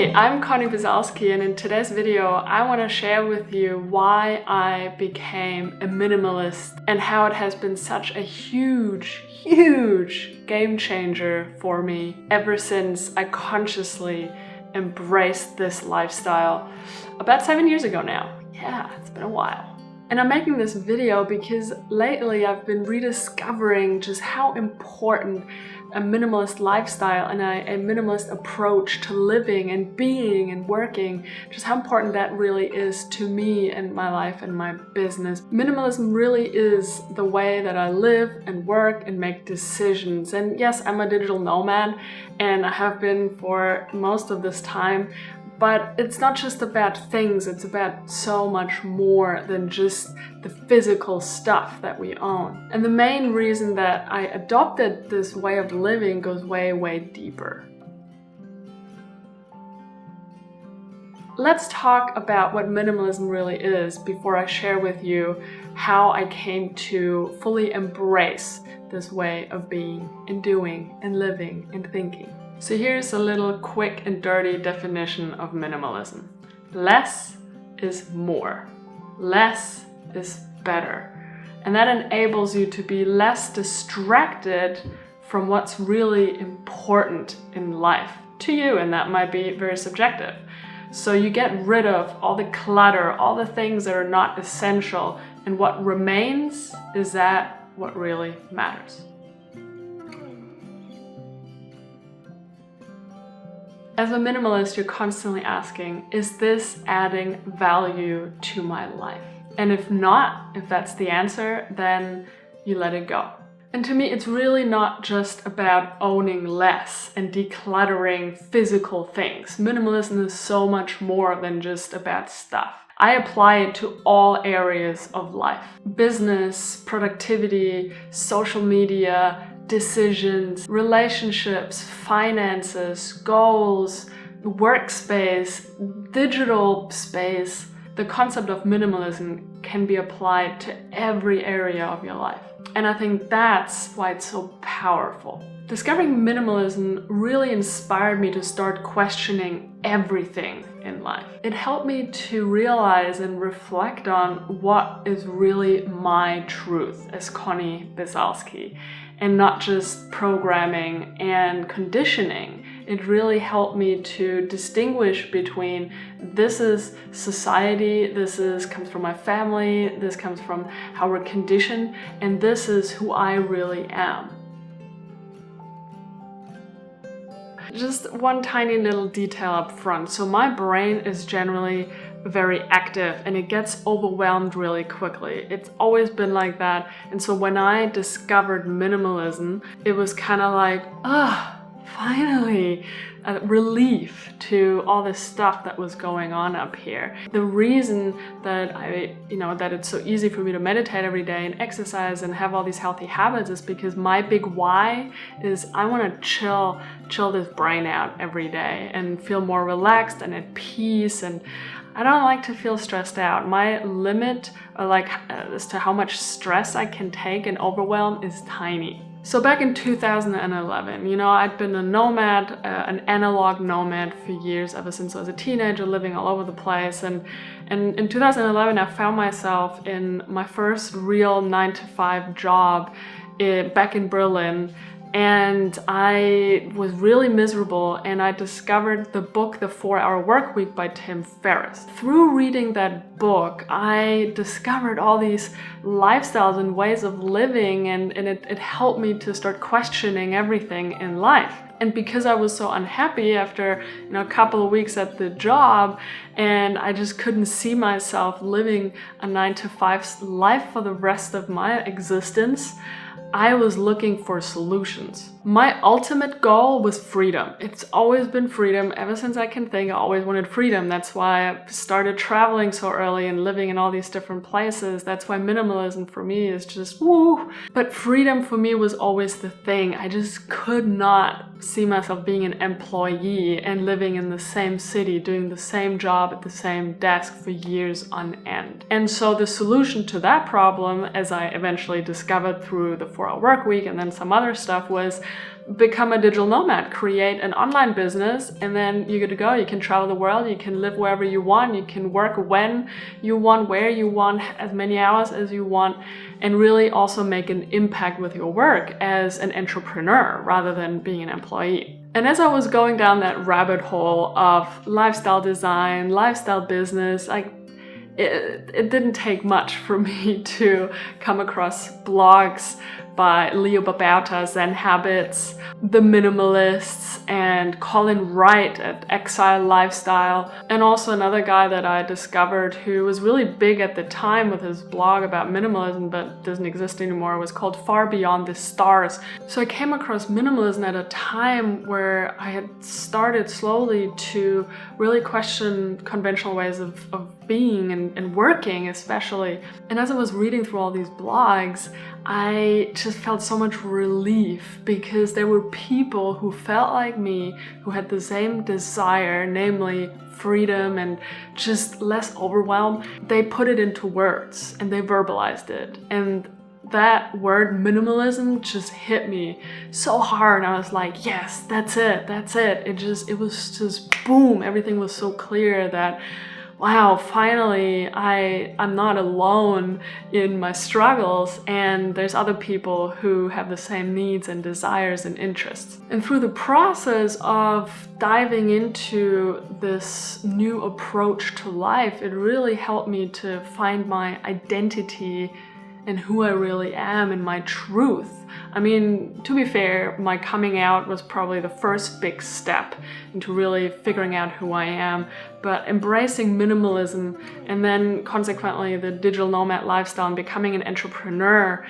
Hey, I'm Conni Biesalski, and in today's video I want to share with you why I became a minimalist and how it has been such a huge game changer for me ever since I consciously embraced this lifestyle about 7 years ago now. Yeah, it's been a while. And I'm making this video because lately I've been rediscovering just how important a minimalist lifestyle and a minimalist approach to living and being and working, just how important that really is to me and my life and my business. Minimalism really is the way that I live and work and make decisions. And yes, I'm a digital nomad and I have been for most of this time. But it's not just about things, it's about so much more than just the physical stuff that we own. And the main reason that I adopted this way of living goes way deeper. Let's talk about what minimalism really is before I share with you how I came to fully embrace this way of being and doing and living and thinking. So here's a little quick and dirty definition of minimalism. Less is more. Less is better. And that enables you to be less distracted from what's really important in life to you, and that might be very subjective. So you get rid of all the clutter, all the things that are not essential, and what remains is that what really matters. As a minimalist, you're constantly asking, is this adding value to my life? And if not, if that's the answer, then you let it go. And to me, it's really not just about owning less and decluttering physical things. Minimalism is so much more than just about stuff. I apply it to all areas of life. Business, productivity, social media, decisions, relationships, finances, goals, workspace, digital space. The concept of minimalism can be applied to every area of your life. And I think that's why it's so powerful. Discovering minimalism really inspired me to start questioning everything in life. It helped me to realize and reflect on what is really my truth as Conni Biesalski, and not just programming and conditioning. It really helped me to distinguish between this is society, comes from my family, this comes from how we're conditioned, and this is who I really am. Just one tiny little detail up front. So my brain is generally very active and it gets overwhelmed really quickly. It's always been like that. And so when I discovered minimalism, it was kind of like, finally, a relief to all this stuff that was going on up here. The reason that that it's so easy for me to meditate every day and exercise and have all these healthy habits is because my big why is I want to chill this brain out every day and feel more relaxed and at peace, and I don't like to feel stressed out. My limit as to how much stress I can take and overwhelm is tiny. So back in 2011, I'd been a nomad, an analog nomad for years, ever since I was a teenager, living all over the place. And in 2011, I found myself in my first real 9-to-5 job back in Berlin. And I was really miserable, and I discovered the book, The 4-Hour Workweek by Tim Ferriss. Through reading that book, I discovered all these lifestyles and ways of living, and it helped me to start questioning everything in life. And because I was so unhappy after a couple of weeks at the job, and I just couldn't see myself living a 9-to-5 life for the rest of my existence, I was looking for solutions. My ultimate goal was freedom. It's always been freedom. Ever since I can think, I always wanted freedom. That's why I started traveling so early and living in all these different places. That's why minimalism for me is just woo. But freedom for me was always the thing. I just could not see myself being an employee and living in the same city, doing the same job at the same desk for years on end. And so the solution to that problem, as I eventually discovered through the 4-Hour Workweek and then some other stuff, was become a digital nomad, create an online business, and then you're good to go. You can travel the world, you can live wherever you want, you can work when you want, where you want, as many hours as you want, and really also make an impact with your work as an entrepreneur rather than being an employee. And as I was going down that rabbit hole of lifestyle design, lifestyle business, it didn't take much for me to come across blogs by Leo Babauta, Zen Habits, The Minimalists, and Colin Wright at Exile Lifestyle, and also another guy that I discovered who was really big at the time with his blog about minimalism but doesn't exist anymore, was called Far Beyond the Stars. So I came across minimalism at a time where I had started slowly to really question conventional ways of being and working especially. And as I was reading through all these blogs, I just felt so much relief because there were people who felt like me, who had the same desire, namely freedom and just less overwhelm. They put it into words and they verbalized it. And that word minimalism just hit me so hard. I was like, yes, that's it. It was just boom. Everything was so clear that wow, finally I'm not alone in my struggles, and there's other people who have the same needs and desires and interests. And through the process of diving into this new approach to life, it really helped me to find my identity and who I really am and my truth. I mean, to be fair, my coming out was probably the first big step into really figuring out who I am, but embracing minimalism and then consequently the digital nomad lifestyle and becoming an entrepreneur,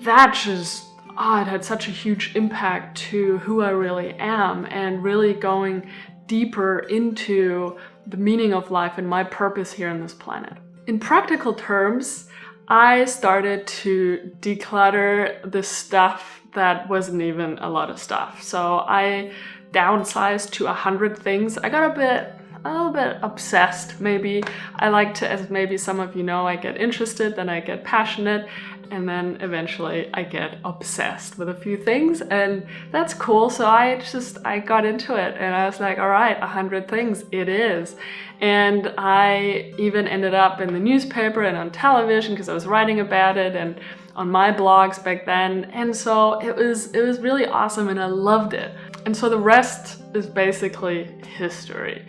that just, it had such a huge impact to who I really am and really going deeper into the meaning of life and my purpose here on this planet. In practical terms, I started to declutter the stuff that wasn't even a lot of stuff. So I downsized to 100 things. I got a little bit obsessed maybe. I like to, as maybe some of you know, I get interested, then I get passionate, and then eventually I get obsessed with a few things, and that's cool. So I got into it and I was like, all right, 100 things it is. And I even ended up in the newspaper and on television because I was writing about it and on my blogs back then. And so it was really awesome and I loved it. And so the rest is basically history.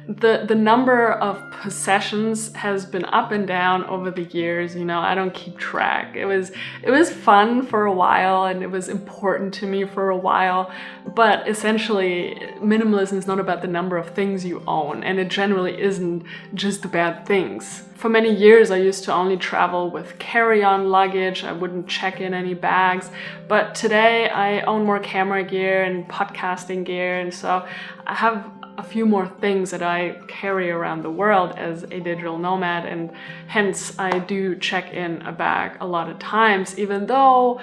The number of possessions has been up and down over the years. You know, I don't keep track. It was fun for a while and it was important to me for a while, but essentially minimalism is not about the number of things you own, and it generally isn't just about things. For many years I used to only travel with carry-on luggage. I wouldn't check in any bags, but today I own more camera gear and podcasting gear, and so I have a few more things that I carry around the world as a digital nomad, and hence I do check in a bag a lot of times, even though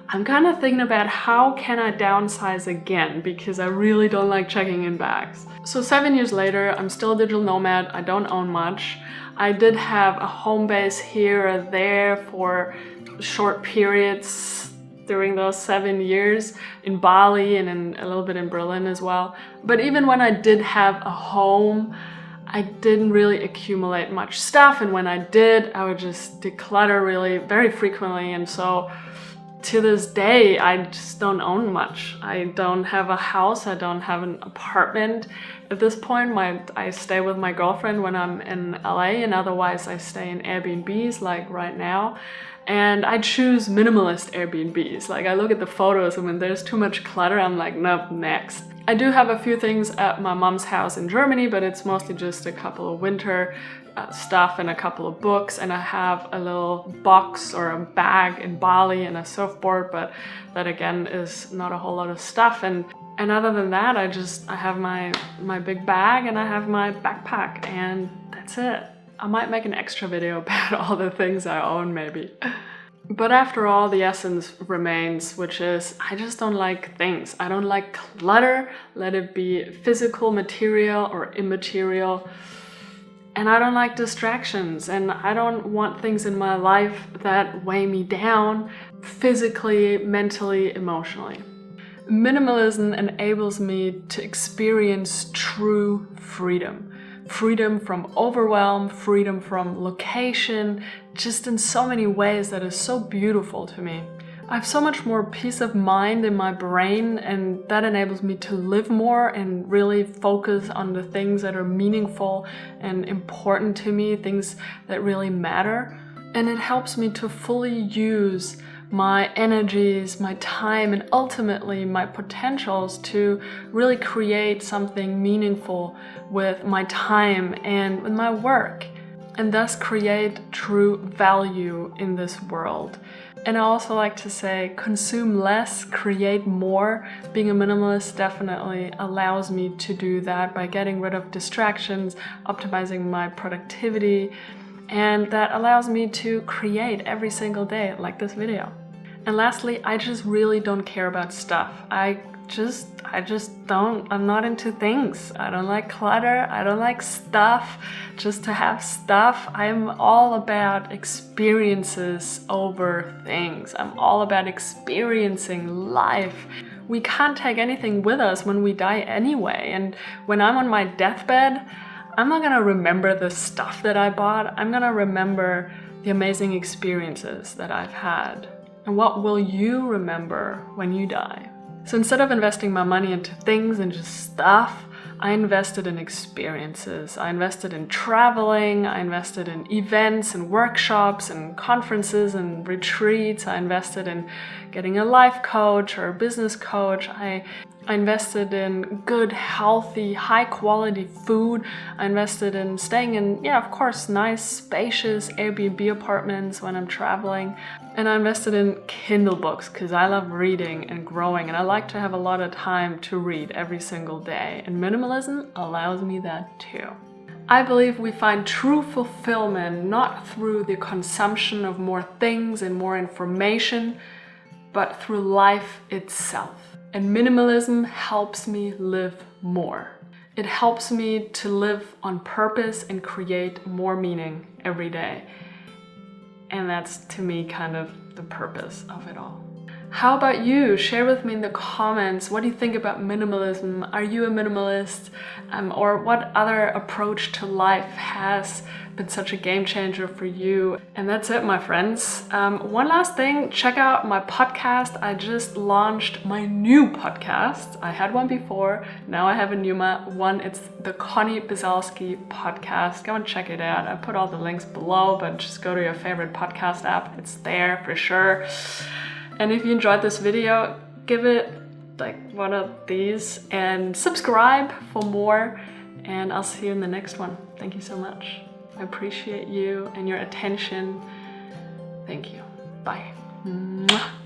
I'm kind of thinking about how can I downsize again, because I really don't like checking in bags. So 7 years later, I'm still a digital nomad. I don't own much. I did have a home base here or there for short periods during those 7 years in Bali and a little bit in Berlin as well. But even when I did have a home, I didn't really accumulate much stuff. And when I did, I would just declutter really very frequently. And so to this day, I just don't own much. I don't have a house. I don't have an apartment. At this point, I stay with my girlfriend when I'm in LA, and otherwise I stay in Airbnbs like right now. And I choose minimalist Airbnbs. Like, I look at the photos and when there's too much clutter, I'm like, nope, next. I do have a few things at my mom's house in Germany, but it's mostly just a couple of winter stuff and a couple of books, and I have a little box or a bag in Bali and a surfboard, but that again is not a whole lot of stuff. And other than that, I have my big bag and I have my backpack, and that's it. I might make an extra video about all the things I own maybe. But after all, the essence remains, which is I just don't like things. I don't like clutter, let it be physical, material or immaterial. And I don't like distractions, and I don't want things in my life that weigh me down physically, mentally, emotionally. Minimalism enables me to experience true freedom. Freedom from overwhelm, freedom from location, just in so many ways that is so beautiful to me. I have so much more peace of mind in my brain, and that enables me to live more and really focus on the things that are meaningful and important to me, things that really matter. And it helps me to fully use my energies, my time, and ultimately my potentials to really create something meaningful with my time and with my work, and thus create true value in this world. And I also like to say, consume less, create more. Being a minimalist definitely allows me to do that by getting rid of distractions, optimizing my productivity, and that allows me to create every single day, like this video. And lastly, I just really don't care about stuff. I just don't. I'm not into things. I don't like clutter. I don't like stuff just to have stuff. I'm all about experiences over things. I'm all about experiencing life. We can't take anything with us when we die anyway. And when I'm on my deathbed, I'm not gonna remember the stuff that I bought. I'm gonna remember the amazing experiences that I've had. And what will you remember when you die? So instead of investing my money into things and just stuff, I invested in experiences. I invested in traveling, I invested in events and workshops and conferences and retreats. I invested in getting a life coach or a business coach. I invested in good, healthy, high-quality food. I invested in staying in, of course, nice, spacious Airbnb apartments when I'm traveling. And I invested in Kindle books because I love reading and growing, and I like to have a lot of time to read every single day. And minimalism allows me that too. I believe we find true fulfillment not through the consumption of more things and more information, but through life itself. And minimalism helps me live more. It helps me to live on purpose and create more meaning every day. And that's, to me, kind of the purpose of it all. How about you? Share with me in the comments, what do you think about minimalism? Are you a minimalist? Or what other approach to life has been such a game changer for you? And that's it, my friends. One last thing, check out my podcast. I just launched my new podcast. I had one before, now I have a new one. It's the Conni Biesalski podcast. Go and check it out. I put all the links below, but just go to your favorite podcast app. It's there for sure. And if you enjoyed this video, give it like one of these and subscribe for more. And I'll see you in the next one. Thank you so much. I appreciate you and your attention. Thank you. Bye. Mwah.